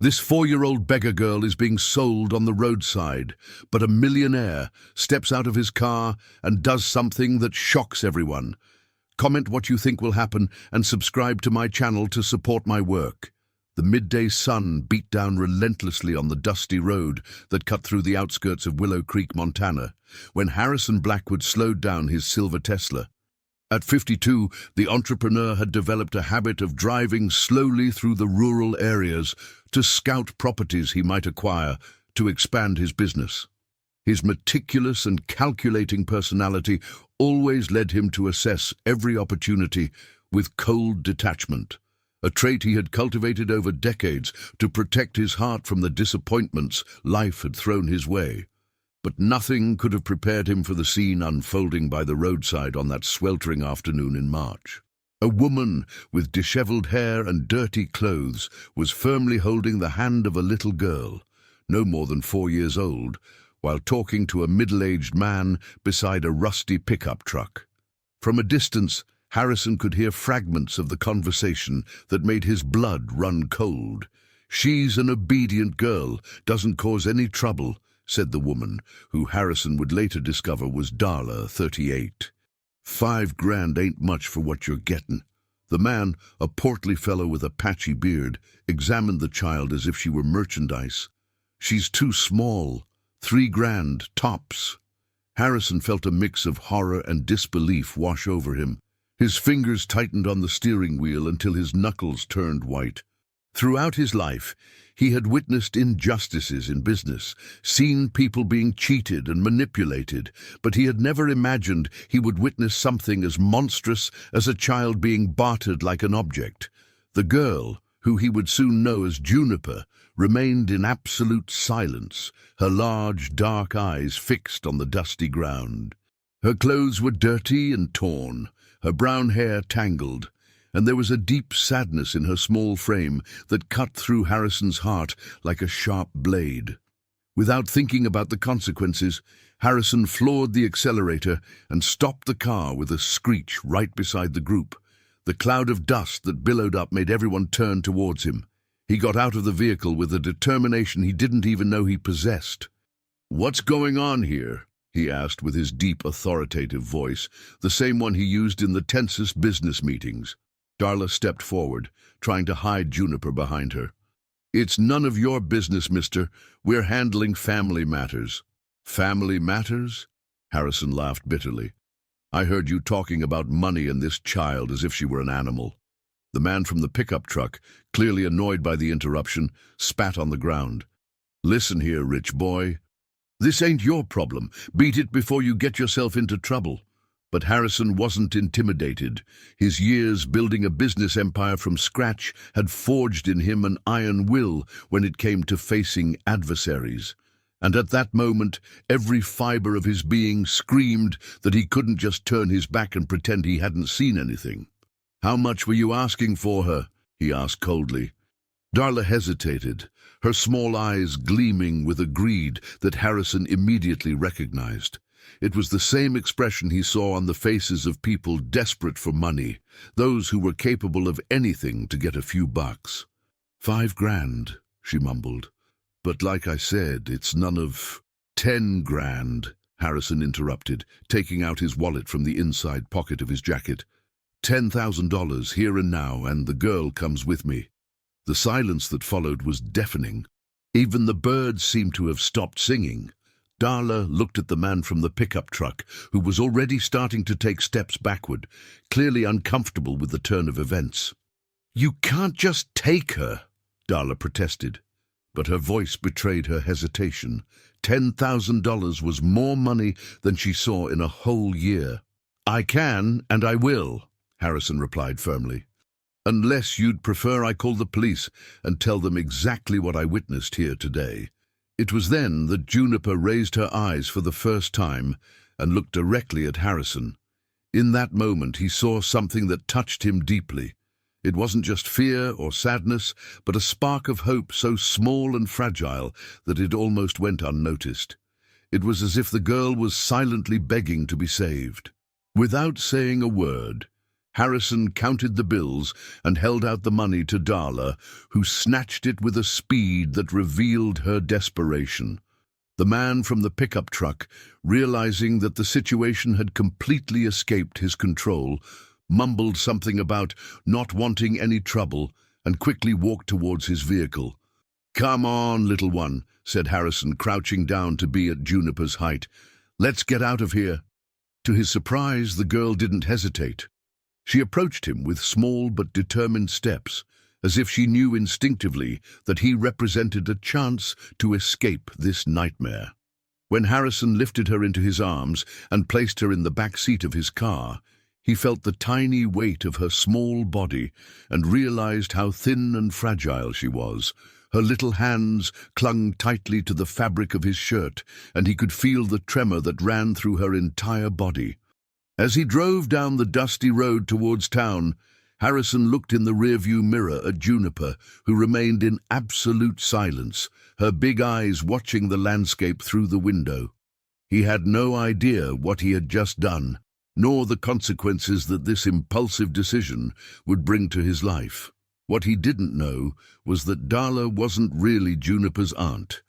This 4-year-old beggar girl is being sold on the roadside, but a millionaire steps out of his car and does something that shocks everyone. Comment what you think will happen and subscribe to my channel to support my work. The midday sun beat down relentlessly on the dusty road that cut through the outskirts of Willow Creek, Montana, when Harrison Blackwood slowed down his silver Tesla. At 52, the entrepreneur had developed a habit of driving slowly through the rural areas to scout properties he might acquire to expand his business. His meticulous and calculating personality always led him to assess every opportunity with cold detachment, a trait he had cultivated over decades to protect his heart from the disappointments life had thrown his way. But nothing could have prepared him for the scene unfolding by the roadside on that sweltering afternoon in March. A woman with disheveled hair and dirty clothes was firmly holding the hand of a little girl, no more than 4 years old, while talking to a middle-aged man beside a rusty pickup truck. From a distance, Harrison could hear fragments of the conversation that made his blood run cold. "She's an obedient girl, doesn't cause any trouble," said the woman, who Harrison would later discover was Darla, 38. "$5 grand ain't much for what you're getting." The man, a portly fellow with a patchy beard, examined the child as if she were merchandise. "She's too small. $3 grand, tops." Harrison felt a mix of horror and disbelief wash over him. His fingers tightened on the steering wheel until his knuckles turned white. Throughout his life, he had witnessed injustices in business, seen people being cheated and manipulated, but he had never imagined he would witness something as monstrous as a child being bartered like an object. The girl, who he would soon know as Juniper, remained in absolute silence, her large, dark eyes fixed on the dusty ground. Her clothes were dirty and torn, her brown hair tangled, and there was a deep sadness in her small frame that cut through Harrison's heart like a sharp blade. Without thinking about the consequences, Harrison floored the accelerator and stopped the car with a screech right beside the group. The cloud of dust that billowed up made everyone turn towards him. He got out of the vehicle with a determination he didn't even know he possessed. "What's going on here?" he asked with his deep, authoritative voice, the same one he used in the tensest business meetings. Darla stepped forward, trying to hide Juniper behind her. "It's none of your business, mister. We're handling family matters." "Family matters?" Harrison laughed bitterly. "I heard you talking about money and this child as if she were an animal." The man from the pickup truck, clearly annoyed by the interruption, spat on the ground. "Listen here, rich boy. This ain't your problem. Beat it before you get yourself into trouble." But Harrison wasn't intimidated. His years building a business empire from scratch had forged in him an iron will when it came to facing adversaries. And at that moment, every fiber of his being screamed that he couldn't just turn his back and pretend he hadn't seen anything. "How much were you asking for her?" he asked coldly. Darla hesitated, her small eyes gleaming with a greed that Harrison immediately recognized. It was the same expression he saw on the faces of people desperate for money, those who were capable of anything to get a few bucks. "$5 grand, she mumbled. "But like I said, it's none of—" "$10 grand, Harrison interrupted, taking out his wallet from the inside pocket of his jacket. $10,000 here and now, and the girl comes with me." The silence that followed was deafening. Even the birds seemed to have stopped singing. Darla looked at the man from the pickup truck, who was already starting to take steps backward, clearly uncomfortable with the turn of events. "You can't just take her," Darla protested. But her voice betrayed her hesitation. $10,000 was more money than she saw in a whole year. "I can, and I will," Harrison replied firmly. "Unless you'd prefer I call the police and tell them exactly what I witnessed here today." It was then that Juniper raised her eyes for the first time and looked directly at Harrison. In that moment, he saw something that touched him deeply. It wasn't just fear or sadness, but a spark of hope so small and fragile that it almost went unnoticed. It was as if the girl was silently begging to be saved. Without saying a word, Harrison counted the bills and held out the money to Darla, who snatched it with a speed that revealed her desperation. The man from the pickup truck, realizing that the situation had completely escaped his control, mumbled something about not wanting any trouble and quickly walked towards his vehicle. "Come on, little one," said Harrison, crouching down to be at Juniper's height. "Let's get out of here." To his surprise, the girl didn't hesitate. She approached him with small but determined steps, as if she knew instinctively that he represented a chance to escape this nightmare. When Harrison lifted her into his arms and placed her in the back seat of his car, he felt the tiny weight of her small body and realized how thin and fragile she was. Her little hands clung tightly to the fabric of his shirt, and he could feel the tremor that ran through her entire body. As he drove down the dusty road towards town, Harrison looked in the rearview mirror at Juniper, who remained in absolute silence, her big eyes watching the landscape through the window. He had no idea what he had just done, nor the consequences that this impulsive decision would bring to his life. What he didn't know was that Darla wasn't really Juniper's aunt,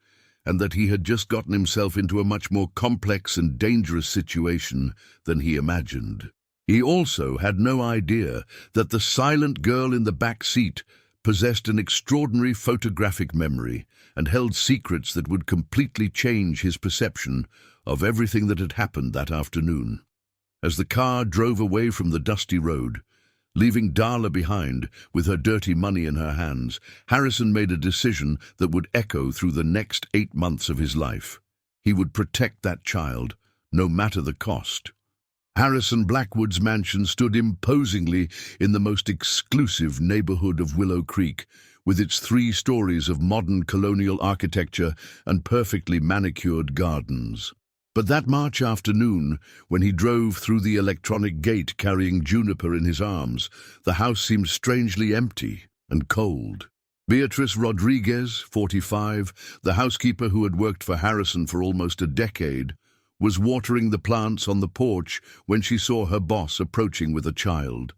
and that he had just gotten himself into a much more complex and dangerous situation than he imagined. He also had no idea that the silent girl in the back seat possessed an extraordinary photographic memory and held secrets that would completely change his perception of everything that had happened that afternoon. As the car drove away from the dusty road, leaving Darla behind with her dirty money in her hands, Harrison made a decision that would echo through the next 8 months of his life. He would protect that child, no matter the cost. Harrison Blackwood's mansion stood imposingly in the most exclusive neighborhood of Willow Creek, with its 3 stories of modern colonial architecture and perfectly manicured gardens. But that March afternoon, when he drove through the electronic gate carrying Juniper in his arms, the house seemed strangely empty and cold. Beatrice Rodriguez, 45, the housekeeper who had worked for Harrison for almost a decade, was watering the plants on the porch when she saw her boss approaching with a child.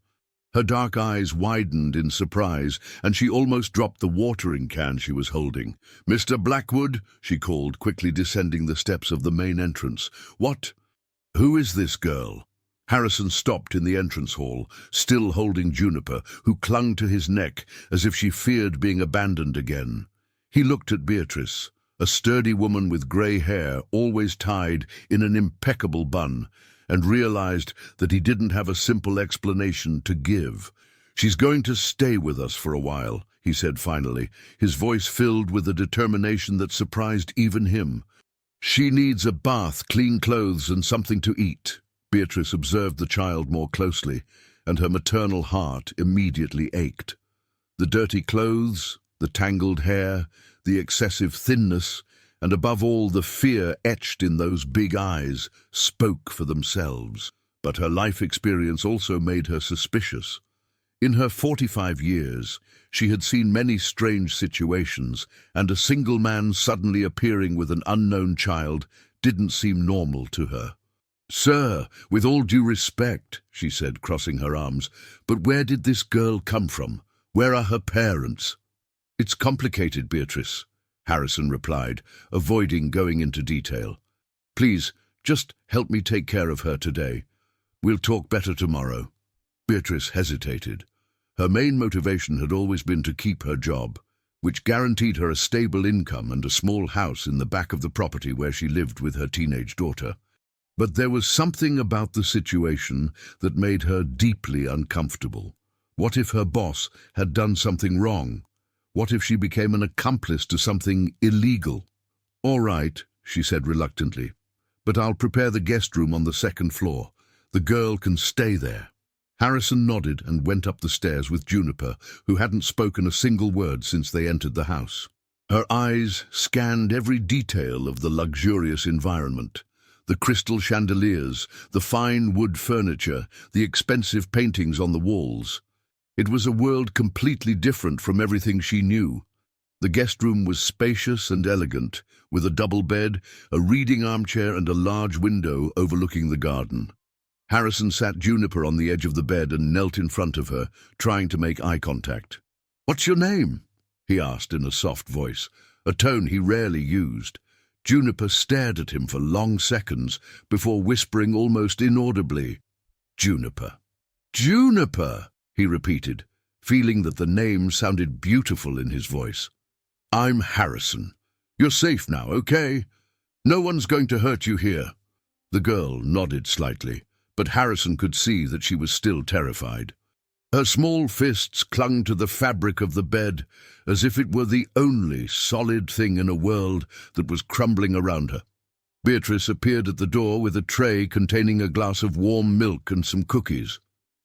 Her dark eyes widened in surprise, and she almost dropped the watering can she was holding. "Mr. Blackwood," she called, quickly descending the steps of the main entrance. "What? Who is this girl?" Harrison stopped in the entrance hall, still holding Juniper, who clung to his neck as if she feared being abandoned again. He looked at Beatrice, a sturdy woman with grey hair, always tied in an impeccable bun, and realized that he didn't have a simple explanation to give. "She's going to stay with us for a while," he said finally, his voice filled with a determination that surprised even him. "She needs a bath, clean clothes, and something to eat." Beatrice observed the child more closely, and her maternal heart immediately ached. The dirty clothes, the tangled hair, the excessive thinness, and above all the fear etched in those big eyes, spoke for themselves. But her life experience also made her suspicious. In her 45 years, she had seen many strange situations, and a single man suddenly appearing with an unknown child didn't seem normal to her. "Sir, with all due respect," she said, crossing her arms, "but where did this girl come from? Where are her parents?" "It's complicated, Beatrice," Harrison replied, avoiding going into detail. "Please, just help me take care of her today. We'll talk better tomorrow." Beatrice hesitated. Her main motivation had always been to keep her job, which guaranteed her a stable income and a small house in the back of the property where she lived with her teenage daughter. But there was something about the situation that made her deeply uncomfortable. What if her boss had done something wrong? What if she became an accomplice to something illegal? "All right," she said reluctantly, "but I'll prepare the guest room on the 2nd floor. The girl can stay there." Harrison nodded and went up the stairs with Juniper, who hadn't spoken a single word since they entered the house. Her eyes scanned every detail of the luxurious environment. The crystal chandeliers, the fine wood furniture, the expensive paintings on the walls. It was a world completely different from everything she knew. The guest room was spacious and elegant, with a double bed, a reading armchair and a large window overlooking the garden. Harrison sat Juniper on the edge of the bed and knelt in front of her, trying to make eye contact. "What's your name?" he asked in a soft voice, a tone he rarely used. Juniper stared at him for long seconds before whispering almost inaudibly, "Juniper." "Juniper," he repeated, feeling that the name sounded beautiful in his voice. "I'm Harrison. You're safe now, okay? No one's going to hurt you here." The girl nodded slightly, but Harrison could see that she was still terrified. Her small fists clung to the fabric of the bed as if it were the only solid thing in a world that was crumbling around her. Beatrice appeared at the door with a tray containing a glass of warm milk and some cookies.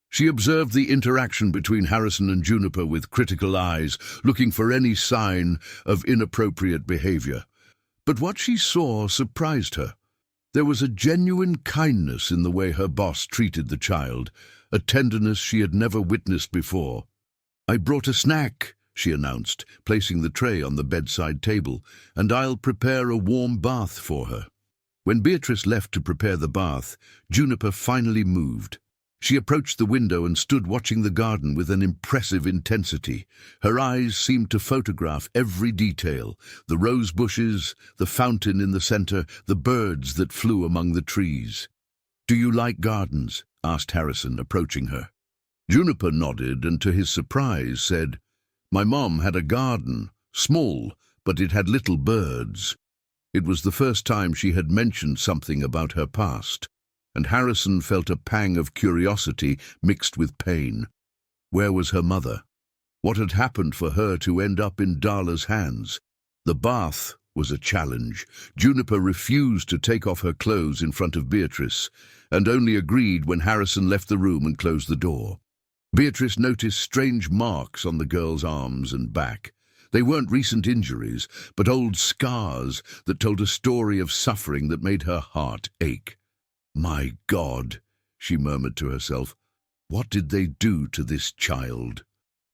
She observed the interaction between Harrison and Juniper with critical eyes, looking for any sign of inappropriate behavior. But what she saw surprised her. There was a genuine kindness in the way her boss treated the child, a tenderness she had never witnessed before. "I brought a snack," she announced, placing the tray on the bedside table, "and I'll prepare a warm bath for her." When Beatrice left to prepare the bath, Juniper finally moved. She approached the window and stood watching the garden with an impressive intensity. Her eyes seemed to photograph every detail: the rose bushes, the fountain in the center, the birds that flew among the trees. "Do you like gardens?" asked Harrison, approaching her. Juniper nodded and, to his surprise, said, "My mom had a garden, small, but it had little birds." It was the first time she had mentioned something about her past, and Harrison felt a pang of curiosity mixed with pain. Where was her mother? What had happened for her to end up in Darla's hands? The bath was a challenge. Juniper refused to take off her clothes in front of Beatrice, and only agreed when Harrison left the room and closed the door. Beatrice noticed strange marks on the girl's arms and back. They weren't recent injuries, but old scars that told a story of suffering that made her heart ache. "My God," she murmured to herself, "what did they do to this child?"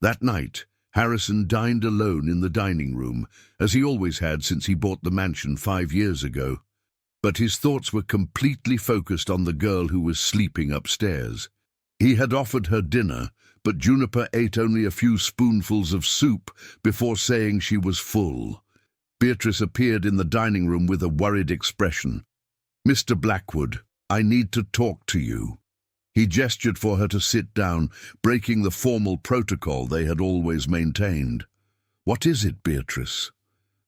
That night, Harrison dined alone in the dining room, as he always had since he bought the mansion 5 years ago. But his thoughts were completely focused on the girl who was sleeping upstairs. He had offered her dinner, but Juniper ate only a few spoonfuls of soup before saying she was full. Beatrice appeared in the dining room with a worried expression. "Mr. Blackwood, I need to talk to you." He gestured for her to sit down, breaking the formal protocol they had always maintained. "What is it, Beatrice?"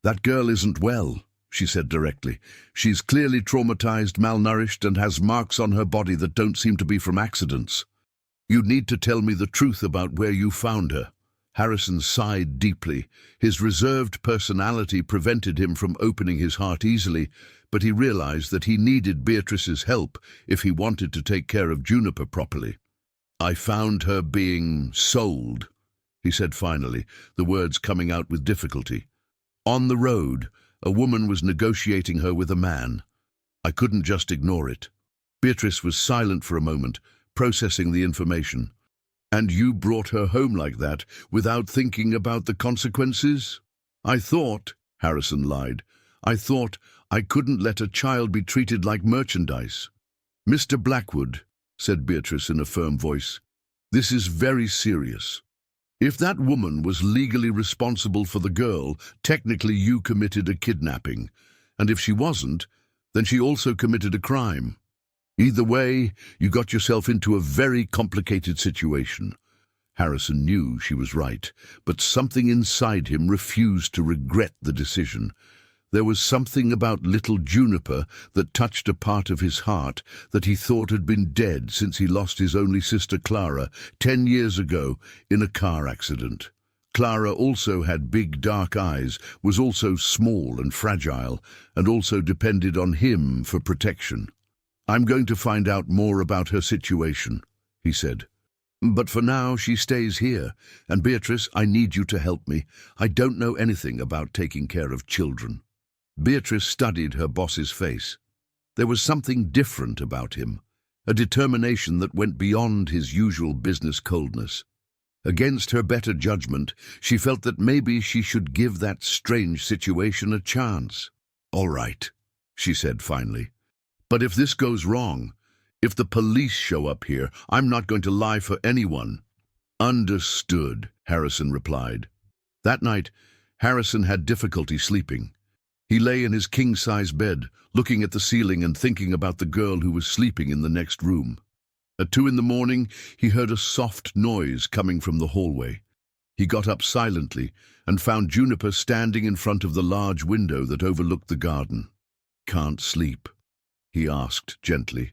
"That girl isn't well," she said directly. "She's clearly traumatized, malnourished, and has marks on her body that don't seem to be from accidents. You need to tell me the truth about where you found her." Harrison sighed deeply. His reserved personality prevented him from opening his heart easily, but he realized that he needed Beatrice's help if he wanted to take care of Juniper properly. "I found her being sold," he said finally, the words coming out with difficulty. "On the road, a woman was negotiating her with a man. I couldn't just ignore it." Beatrice was silent for a moment, processing the information. "And you brought her home like that, without thinking about the consequences?" "I thought," Harrison lied, "I thought I couldn't let a child be treated like merchandise." "Mr. Blackwood," said Beatrice in a firm voice, "this is very serious. If that woman was legally responsible for the girl, technically you committed a kidnapping. And if she wasn't, then she also committed a crime. Either way, you got yourself into a very complicated situation." Harrison knew she was right, but something inside him refused to regret the decision. There was something about little Juniper that touched a part of his heart that he thought had been dead since he lost his only sister Clara 10 years ago in a car accident. Clara also had big dark eyes, was also small and fragile, and also depended on him for protection. "I'm going to find out more about her situation," he said. "But for now, she stays here. And Beatrice, I need you to help me. I don't know anything about taking care of children." Beatrice studied her boss's face. There was something different about him, a determination that went beyond his usual business coldness. Against her better judgment, she felt that maybe she should give that strange situation a chance. "All right," she said finally. "But if this goes wrong, If the police show up here, I'm not going to lie for anyone." "Understood," Harrison replied. That night, Harrison had difficulty sleeping. He lay in his king-size bed, looking at the ceiling and thinking about the girl who was sleeping in the next room. At 2 in the morning, he heard a soft noise coming from the hallway. He got up silently and found Juniper standing in front of the large window that overlooked the garden. "Can't sleep?" he asked gently.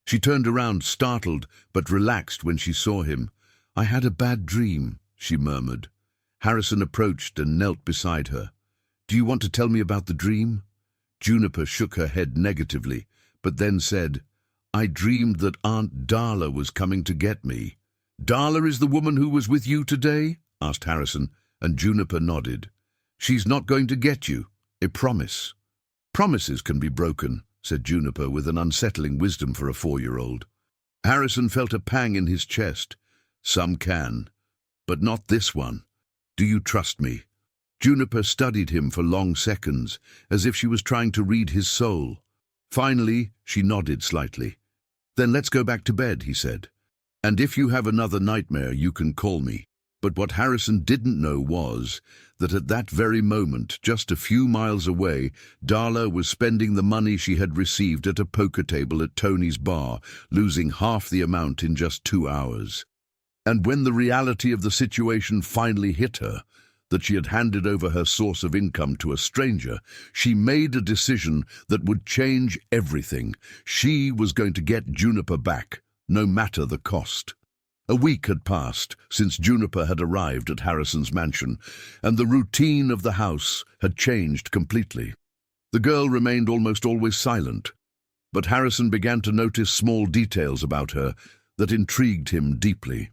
She turned around, startled but relaxed when she saw him. "I had a bad dream," she murmured. Harrison approached and knelt beside her. "Do you want to tell me about the dream?" Juniper shook her head negatively, but then said, "I dreamed that Aunt Darla was coming to get me." "Darla is the woman who was with you today?" asked Harrison, and Juniper nodded. "She's not going to get you. A promise." "Promises can be broken," said Juniper with an unsettling wisdom for a 4-year-old. Harrison felt a pang in his chest. "Some can, but not this one. Do you trust me?" Juniper studied him for long seconds, as if she was trying to read his soul. Finally, she nodded slightly. "Then let's go back to bed," he said. "And if you have another nightmare, you can call me." But what Harrison didn't know was that at that very moment, just a few miles away, Darla was spending the money she had received at a poker table at Tony's bar, losing half the amount in just 2 hours. And when the reality of the situation finally hit her, that she had handed over her source of income to a stranger, she made a decision that would change everything. She was going to get Juniper back, no matter the cost. A week had passed since Juniper had arrived at Harrison's mansion, and the routine of the house had changed completely. The girl remained almost always silent, but Harrison began to notice small details about her that intrigued him deeply.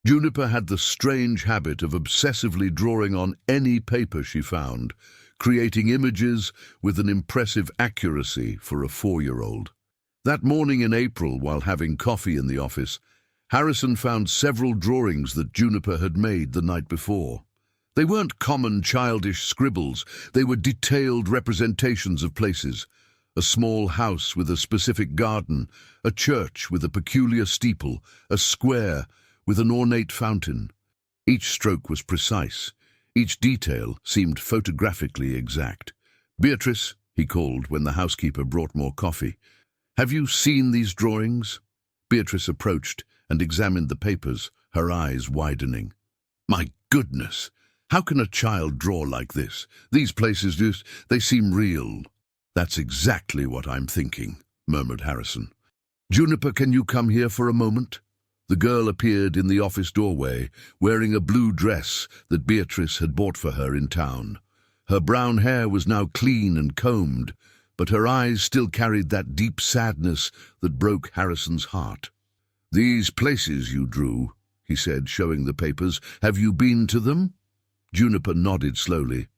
Juniper had the strange habit of obsessively drawing on any paper she found, creating images with an impressive accuracy for a 4-year-old. That morning in April, while having coffee in the office, Harrison found several drawings that Juniper had made the night before. They weren't common childish scribbles, they were detailed representations of places. A small house with a specific garden, a church with a peculiar steeple, a square with an ornate fountain. Each stroke was precise. Each detail seemed photographically exact. "Beatrice," he called when the housekeeper brought more coffee. "Have you seen these drawings?" Beatrice approached and examined the papers, her eyes widening. "My goodness! How can a child draw like this? These places they seem real." "That's exactly what I'm thinking," murmured Harrison. "Juniper, can you come here for a moment?" The girl appeared in the office doorway, wearing a blue dress that Beatrice had bought for her in town. Her brown hair was now clean and combed, but her eyes still carried that deep sadness that broke Harrison's heart. "These places you drew," he said, showing the papers, "have you been to them?" Juniper nodded slowly.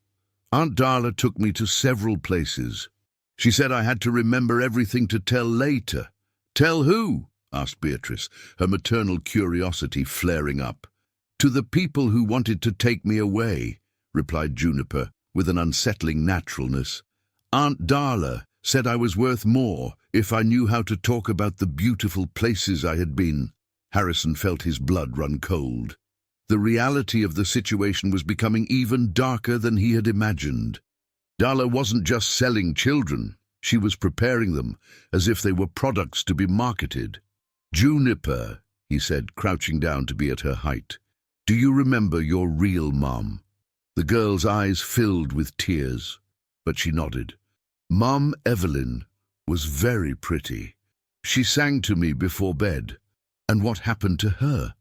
"Aunt Darla took me to several places. She said I had to remember everything to tell later." "Tell who?" asked Beatrice, her maternal curiosity flaring up. "To the people who wanted to take me away," replied Juniper, with an unsettling naturalness. "Aunt Darla said I was worth more if I knew how to talk about the beautiful places I had been." Harrison felt his blood run cold. The reality of the situation was becoming even darker than he had imagined. Darla wasn't just selling children, she was preparing them as if they were products to be marketed. "Juniper," he said, crouching down to be at her height, "do you remember your real mom?" The girl's eyes filled with tears, but she nodded. "Mom Evelyn was very pretty. She sang to me before bed." "And what happened to her?"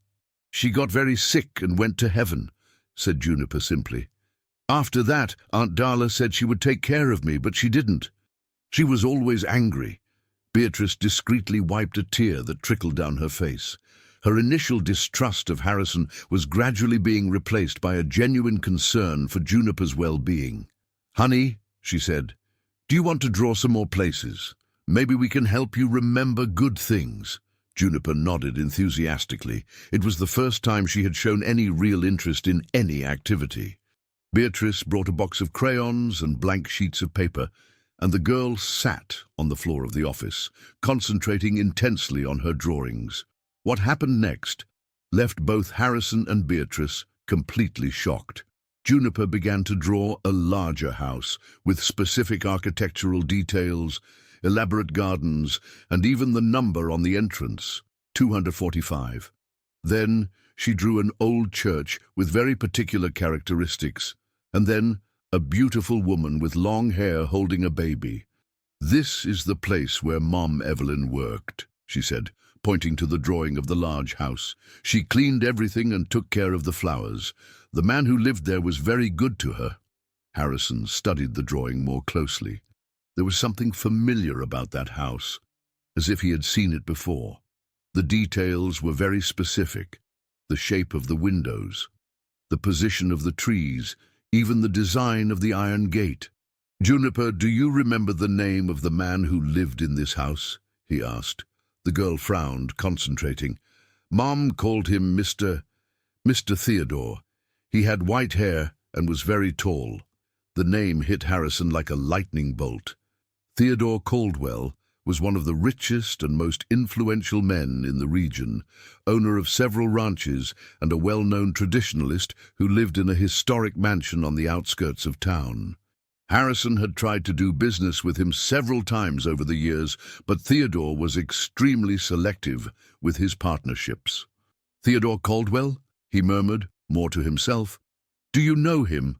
"She got very sick and went to heaven," said Juniper simply. "After that, Aunt Darla said she would take care of me, but she didn't. She was always angry." Beatrice discreetly wiped a tear that trickled down her face. Her initial distrust of Harrison was gradually being replaced by a genuine concern for Juniper's well-being. "Honey," she said, "do you want to draw some more places? Maybe we can help you remember good things." Juniper nodded enthusiastically. It was the first time she had shown any real interest in any activity. Beatrice brought a box of crayons and blank sheets of paper, and the girl sat on the floor of the office, concentrating intensely on her drawings. What happened next left both Harrison and Beatrice completely shocked. Juniper began to draw a larger house with specific architectural details, elaborate gardens, and even the number on the entrance, 245. Then she drew an old church with very particular characteristics, and then a beautiful woman with long hair holding a baby. "This is the place where Mom Evelyn worked," she said, pointing to the drawing of the large house. "She cleaned everything and took care of the flowers. The man who lived there was very good to her." Harrison studied the drawing more closely. There was something familiar about that house, as if he had seen it before. The details were very specific: the shape of the windows, the position of the trees, even the design of the iron gate. "Juniper, do you remember the name of the man who lived in this house?" he asked. The girl frowned, concentrating. "Mom called him Mr. Theodore. He had white hair and was very tall." The name hit Harrison like a lightning bolt. Theodore Caldwell was one of the richest and most influential men in the region, owner of several ranches and a well-known traditionalist who lived in a historic mansion on the outskirts of town. Harrison had tried to do business with him several times over the years, but Theodore was extremely selective with his partnerships. "Theodore Caldwell?" he murmured, more to himself. "Do you know him?"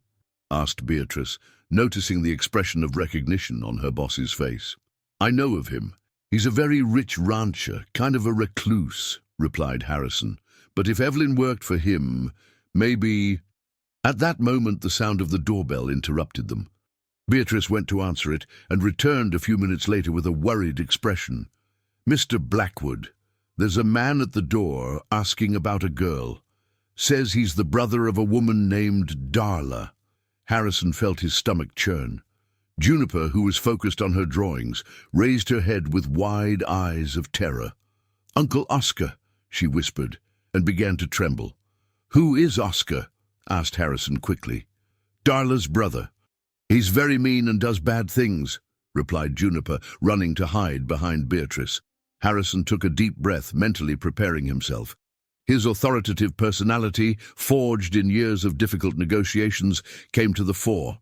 asked Beatrice, noticing the expression of recognition on her boss's face. "I know of him. He's a very rich rancher, kind of a recluse," replied Harrison. "But if Evelyn worked for him, maybe—" At that moment the sound of the doorbell interrupted them. Beatrice went to answer it and returned a few minutes later with a worried expression. "Mr. Blackwood, there's a man at the door asking about a girl. Says he's the brother of a woman named Darla." Harrison felt his stomach churn. Juniper, who was focused on her drawings, raised her head with wide eyes of terror. "Uncle Oscar," she whispered, and began to tremble. "Who is Oscar?" asked Harrison quickly. "Darla's brother. He's very mean and does bad things," replied Juniper, running to hide behind Beatrice. Harrison took a deep breath, mentally preparing himself. His authoritative personality, forged in years of difficult negotiations, came to the fore.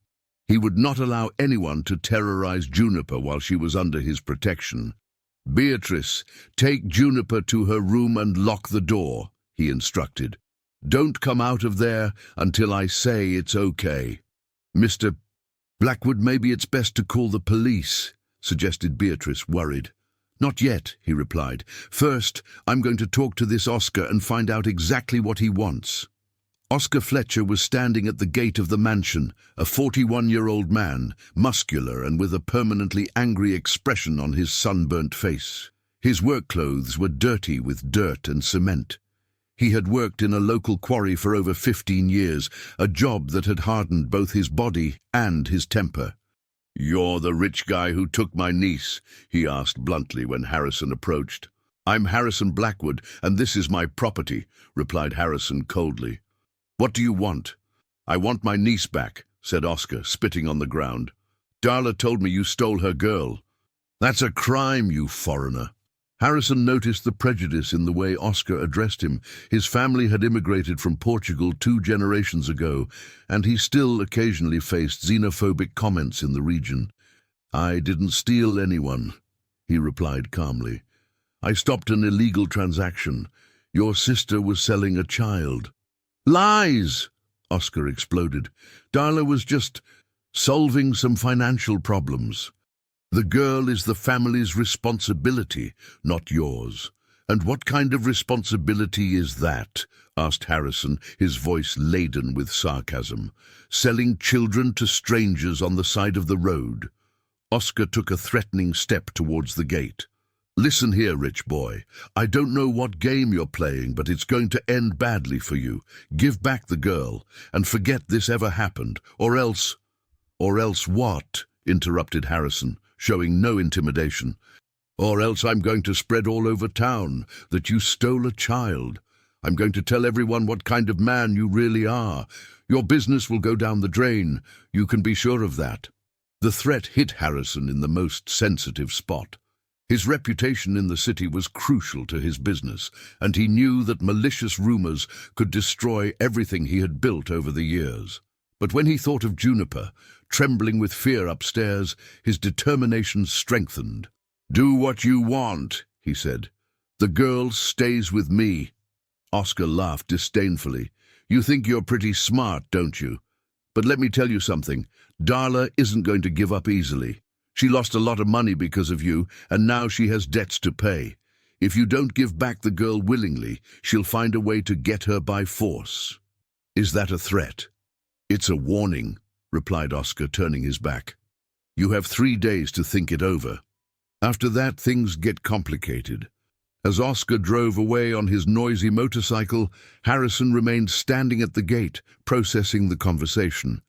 He would not allow anyone to terrorize Juniper while she was under his protection. "Beatrice, take Juniper to her room and lock the door," he instructed. "Don't come out of there until I say it's okay." "Mr. Blackwood, maybe it's best to call the police," suggested Beatrice, worried. "Not yet," he replied. "First, I'm going to talk to this Oscar and find out exactly what he wants." Oscar Fletcher was standing at the gate of the mansion, a 41-year-old man, muscular and with a permanently angry expression on his sunburnt face. His work clothes were dirty with dirt and cement. He had worked in a local quarry for over 15 years, a job that had hardened both his body and his temper. "You're the rich guy who took my niece?" he asked bluntly when Harrison approached. "I'm Harrison Blackwood, and this is my property," replied Harrison coldly. "What do you want?" "I want my niece back," said Oscar, spitting on the ground. "Darla told me you stole her girl." "That's a crime, you foreigner." Harrison noticed the prejudice in the way Oscar addressed him. His family had immigrated from Portugal 2 generations ago, and he still occasionally faced xenophobic comments in the region. "I didn't steal anyone," he replied calmly. "I stopped an illegal transaction. Your sister was selling a child." "Lies!" Oscar exploded. "Darla was just solving some financial problems. The girl is the family's responsibility, not yours." "And what kind of responsibility is that?" asked Harrison, his voice laden with sarcasm. "Selling children to strangers on the side of the road." Oscar took a threatening step towards the gate. "Listen here, rich boy. I don't know what game you're playing, but it's going to end badly for you. Give back the girl, and forget this ever happened, or else—" "Or else what?" interrupted Harrison, showing no intimidation. "Or else I'm going to spread all over town that you stole a child. I'm going to tell everyone what kind of man you really are. Your business will go down the drain. You can be sure of that." The threat hit Harrison in the most sensitive spot. His reputation in the city was crucial to his business, and he knew that malicious rumors could destroy everything he had built over the years. But when he thought of Juniper, trembling with fear upstairs, his determination strengthened. "Do what you want," he said. "The girl stays with me." Oscar laughed disdainfully. "You think you're pretty smart, don't you? But let me tell you something. Darla isn't going to give up easily. She lost a lot of money because of you, and now she has debts to pay. If you don't give back the girl willingly, she'll find a way to get her by force." "Is that a threat?" "It's a warning," replied Oscar, turning his back. "You have 3 days to think it over. After that, things get complicated." As Oscar drove away on his noisy motorcycle, Harrison remained standing at the gate, processing the conversation.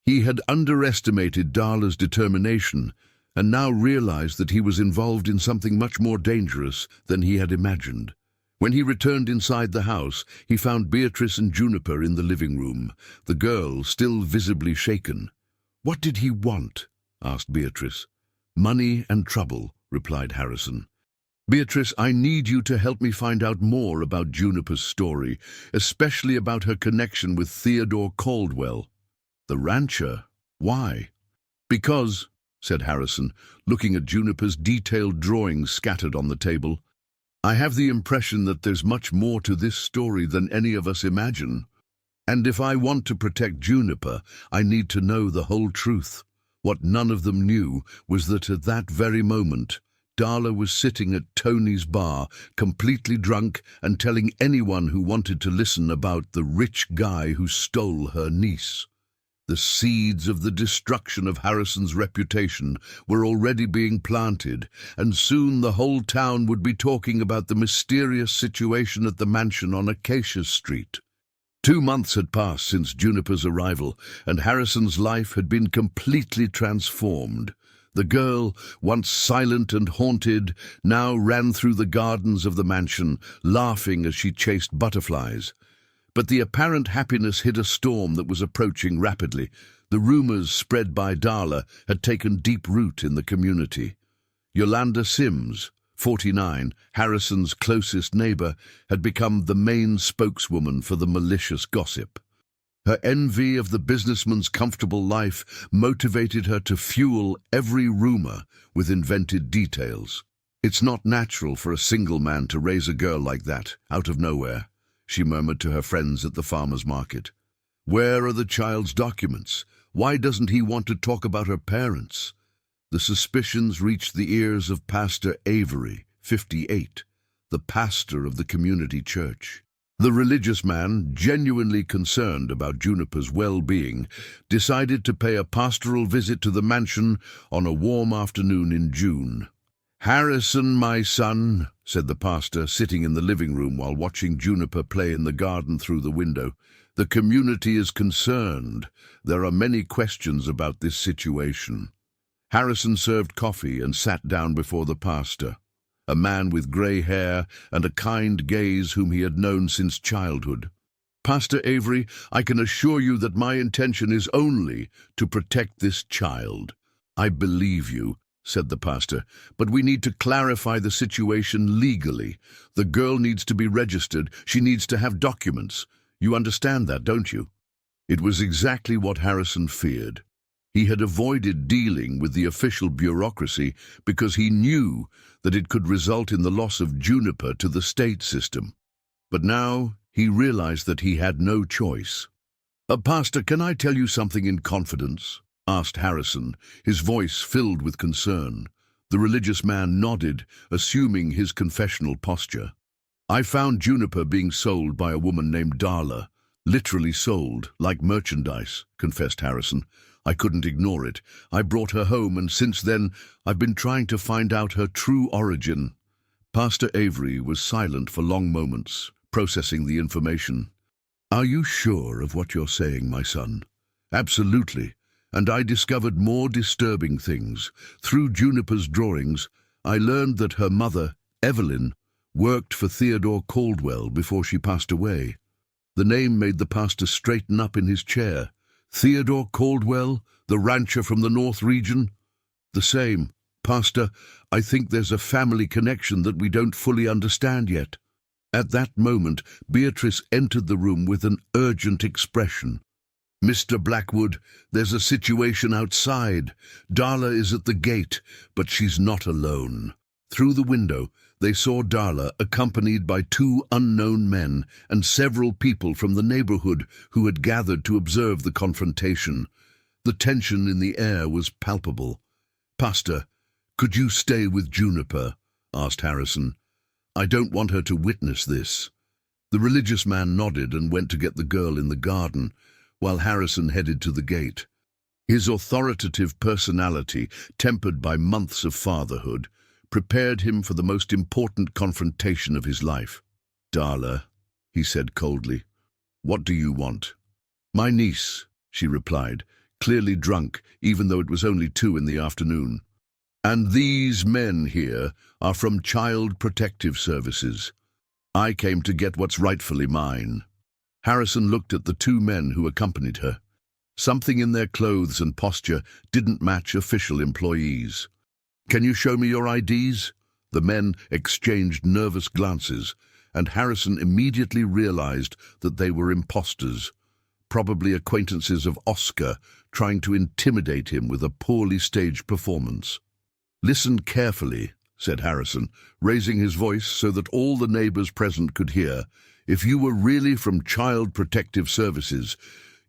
He had underestimated Darla's determination, and now realized that he was involved in something much more dangerous than he had imagined. When he returned inside the house, he found Beatrice and Juniper in the living room, the girl still visibly shaken. "What did he want?" asked Beatrice. "Money and trouble," replied Harrison. "Beatrice, I need you to help me find out more about Juniper's story, especially about her connection with Theodore Caldwell." "The rancher? Why?" "Because," said Harrison, looking at Juniper's detailed drawings scattered on the table, "I have the impression that there's much more to this story than any of us imagine. And if I want to protect Juniper, I need to know the whole truth." What none of them knew was that at that very moment, Darla was sitting at Tony's bar, completely drunk, and telling anyone who wanted to listen about the rich guy who stole her niece. The seeds of the destruction of Harrison's reputation were already being planted, and soon the whole town would be talking about the mysterious situation at the mansion on Acacia Street. 2 months had passed since Juniper's arrival, and Harrison's life had been completely transformed. The girl, once silent and haunted, now ran through the gardens of the mansion, laughing as she chased butterflies. But the apparent happiness hid a storm that was approaching rapidly. The rumors spread by Darla had taken deep root in the community. Yolanda Sims, 49, Harrison's closest neighbor, had become the main spokeswoman for the malicious gossip. Her envy of the businessman's comfortable life motivated her to fuel every rumor with invented details. "It's not natural for a single man to raise a girl like that, out of nowhere," she murmured to her friends at the farmer's market. "Where are the child's documents? Why doesn't he want to talk about her parents?" The suspicions reached the ears of Pastor Avery, 58, the pastor of the community church. The religious man, genuinely concerned about Juniper's well-being, decided to pay a pastoral visit to the mansion on a warm afternoon in June. "Harrison, my son," said the pastor, sitting in the living room while watching Juniper play in the garden through the window, "the community is concerned. There are many questions about this situation." Harrison served coffee and sat down before the pastor, a man with grey hair and a kind gaze whom he had known since childhood. "Pastor Avery, I can assure you that my intention is only to protect this child." "I believe you," said the pastor, "but we need to clarify the situation legally. The girl needs to be registered. She needs to have documents. You understand that, don't you?" It was exactly what Harrison feared. He had avoided dealing with the official bureaucracy because he knew that it could result in the loss of Juniper to the state system. But now he realized that he had no choice. "Pastor, can I tell you something in confidence?" asked Harrison, his voice filled with concern. The religious man nodded, assuming his confessional posture. "I found Juniper being sold by a woman named Darla. Literally sold, like merchandise," confessed Harrison. "I couldn't ignore it. I brought her home, and since then I've been trying to find out her true origin." Pastor Avery was silent for long moments, processing the information. "Are you sure of what you're saying, my son?" "Absolutely. And I discovered more disturbing things. Through Juniper's drawings, I learned that her mother, Evelyn, worked for Theodore Caldwell before she passed away." The name made the pastor straighten up in his chair. Theodore Caldwell, the rancher from the North region? The same. Pastor, I think there's a family connection that we don't fully understand yet. At that moment, Beatrice entered the room with an urgent expression. Mr. Blackwood, there's a situation outside. Darla is at the gate, but she's not alone. Through the window, they saw Darla accompanied by two unknown men and several people from the neighborhood who had gathered to observe the confrontation. The tension in the air was palpable. Pastor, could you stay with Juniper? Asked Harrison. I don't want her to witness this. The religious man nodded and went to get the girl in the garden, while Harrison headed to the gate. His authoritative personality, tempered by months of fatherhood, prepared him for the most important confrontation of his life. Darla, he said coldly, what do you want? My niece, she replied, clearly drunk, even though it was only 2 in the afternoon. And these men here are from Child Protective Services. I came to get what's rightfully mine. Harrison looked at the 2 men who accompanied her. Something in their clothes and posture didn't match official employees. Can you show me your IDs? The men exchanged nervous glances, and Harrison immediately realized that they were imposters, probably acquaintances of Oscar trying to intimidate him with a poorly staged performance. Listen carefully, said Harrison, raising his voice so that all the neighbors present could hear. If you were really from Child Protective Services,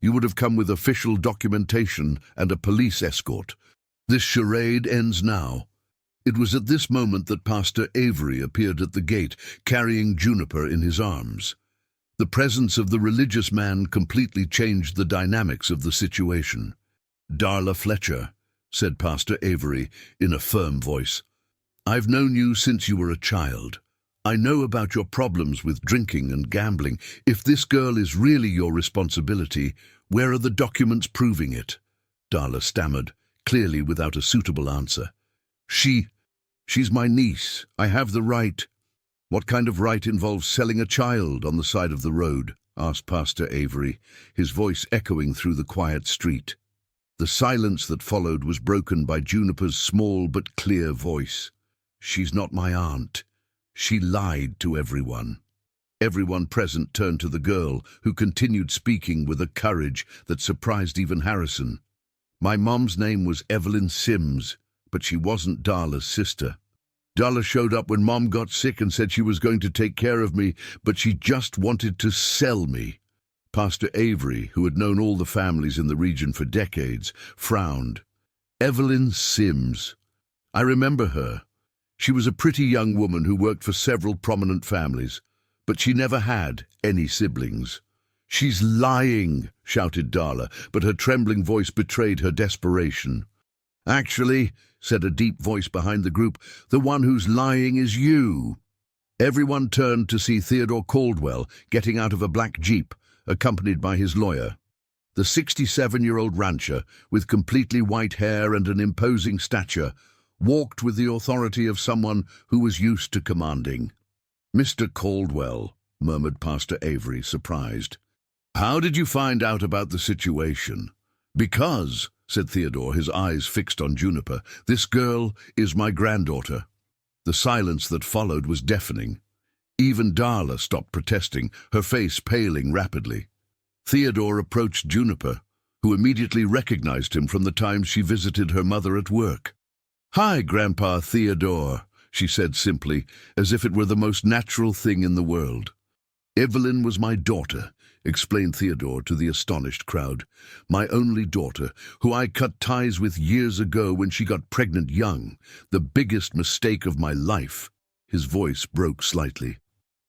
you would have come with official documentation and a police escort. This charade ends now. It was at this moment that Pastor Avery appeared at the gate, carrying Juniper in his arms. The presence of the religious man completely changed the dynamics of the situation. Darla Fletcher, said Pastor Avery in a firm voice, I've known you since you were a child. I know about your problems with drinking and gambling. If this girl is really your responsibility, where are the documents proving it? Darla stammered, clearly without a suitable answer. She's my niece. I have the right. What kind of right involves selling a child on the side of the road? Asked Pastor Avery, his voice echoing through the quiet street. The silence that followed was broken by Juniper's small but clear voice. She's not my aunt. She lied to everyone. Everyone present turned to the girl, who continued speaking with a courage that surprised even Harrison. My mom's name was Evelyn Sims, but she wasn't Darla's sister. Darla showed up when Mom got sick and said she was going to take care of me, but she just wanted to sell me. Pastor Avery, who had known all the families in the region for decades, frowned. Evelyn Sims. I remember her. She was a pretty young woman who worked for several prominent families, but she never had any siblings. She's lying, shouted Darla, but her trembling voice betrayed her desperation. Actually, said a deep voice behind the group, the one who's lying is you. Everyone turned to see Theodore Caldwell getting out of a black jeep, accompanied by his lawyer. The 67-year-old rancher, with completely white hair and an imposing stature, walked with the authority of someone who was used to commanding. Mr. Caldwell, murmured Pastor Avery, surprised. How did you find out about the situation? Because, said Theodore, his eyes fixed on Juniper, this girl is my granddaughter. The silence that followed was deafening. Even Darla stopped protesting, her face paling rapidly. Theodore approached Juniper, who immediately recognized him from the times she visited her mother at work. Hi, Grandpa Theodore, she said simply, as if it were the most natural thing in the world. Evelyn was my daughter, explained Theodore to the astonished crowd. My only daughter, who I cut ties with years ago when she got pregnant young. The biggest mistake of my life. His voice broke slightly.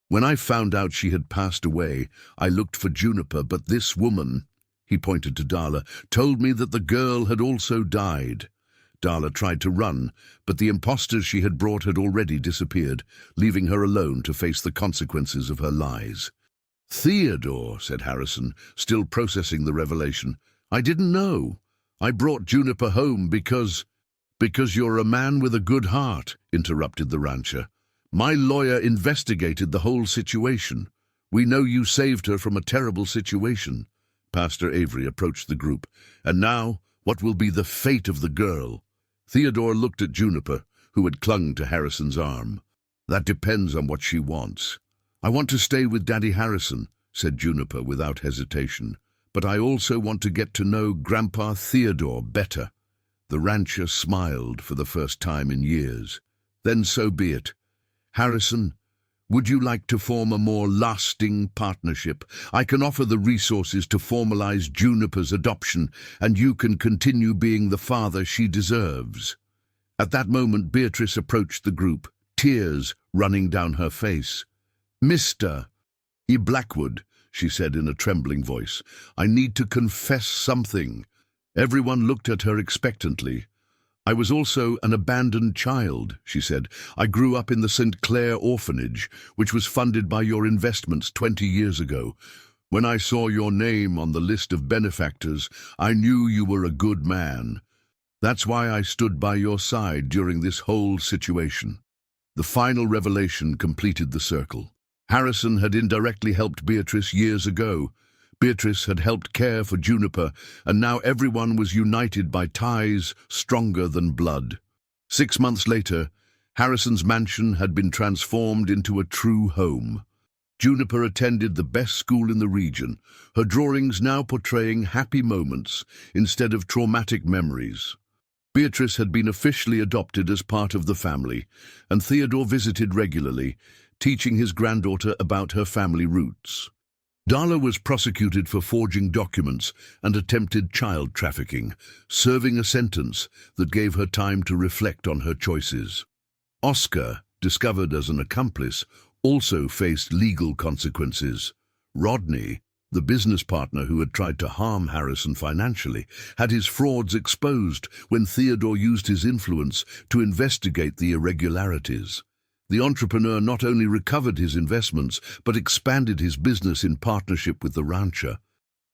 When I found out she had passed away, I looked for Juniper, but this woman, he pointed to Darla, told me that the girl had also died. Darla tried to run, but the impostors she had brought had already disappeared, leaving her alone to face the consequences of her lies. Theodore, said Harrison, still processing the revelation, I didn't know. I brought Juniper home because you're a man with a good heart, interrupted the rancher. My lawyer investigated the whole situation. We know you saved her from a terrible situation. Pastor Avery approached the group. And now, what will be the fate of the girl? Theodore looked at Juniper, who had clung to Harrison's arm. That depends on what she wants. I want to stay with Daddy Harrison, said Juniper without hesitation. But I also want to get to know Grandpa Theodore better. The rancher smiled for the first time in years. Then so be it. Harrison, would you like to form a more lasting partnership? I can offer the resources to formalize Juniper's adoption, and you can continue being the father she deserves. At that moment, Beatrice approached the group, tears running down her face. Mr. E. Blackwood, she said in a trembling voice, I need to confess something. Everyone looked at her expectantly. I was also an abandoned child, she said. I grew up in the St. Clair orphanage, which was funded by your investments 20 years ago. When I saw your name on the list of benefactors, I knew you were a good man. That's why I stood by your side during this whole situation. The final revelation completed the circle. Harrison had indirectly helped Beatrice years ago. Beatrice had helped care for Juniper, and now everyone was united by ties stronger than blood. 6 months later, Harrison's mansion had been transformed into a true home. Juniper attended the best school in the region, her drawings now portraying happy moments instead of traumatic memories. Beatrice had been officially adopted as part of the family, and Theodore visited regularly, teaching his granddaughter about her family roots. Darla was prosecuted for forging documents and attempted child trafficking, serving a sentence that gave her time to reflect on her choices. Oscar, discovered as an accomplice, also faced legal consequences. Rodney, the business partner who had tried to harm Harrison financially, had his frauds exposed when Theodore used his influence to investigate the irregularities. The entrepreneur not only recovered his investments, but expanded his business in partnership with the rancher.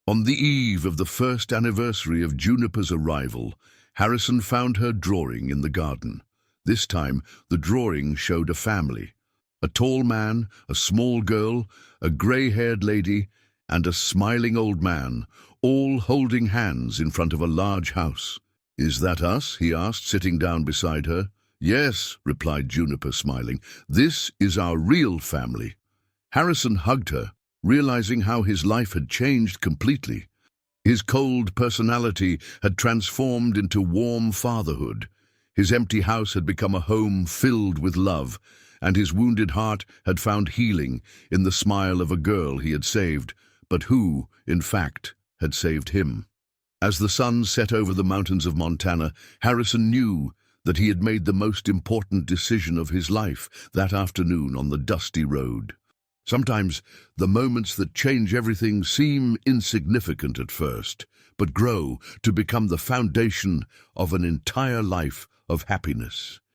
On the eve of the first anniversary of Juniper's arrival, Harrison found her drawing in the garden. This time, the drawing showed a family. A tall man, a small girl, a gray-haired lady, and a smiling old man, all holding hands in front of a large house. "Is that us?" he asked, sitting down beside her. "Yes," replied Juniper, smiling. "This is our real family." Harrison hugged her, realizing how his life had changed completely. His cold personality had transformed into warm fatherhood. His empty house had become a home filled with love, and his wounded heart had found healing in the smile of a girl he had saved, but who, in fact, had saved him. As the sun set over the mountains of Montana, Harrison knew that he had made the most important decision of his life that afternoon on the dusty road. Sometimes the moments that change everything seem insignificant at first, but grow to become the foundation of an entire life of happiness.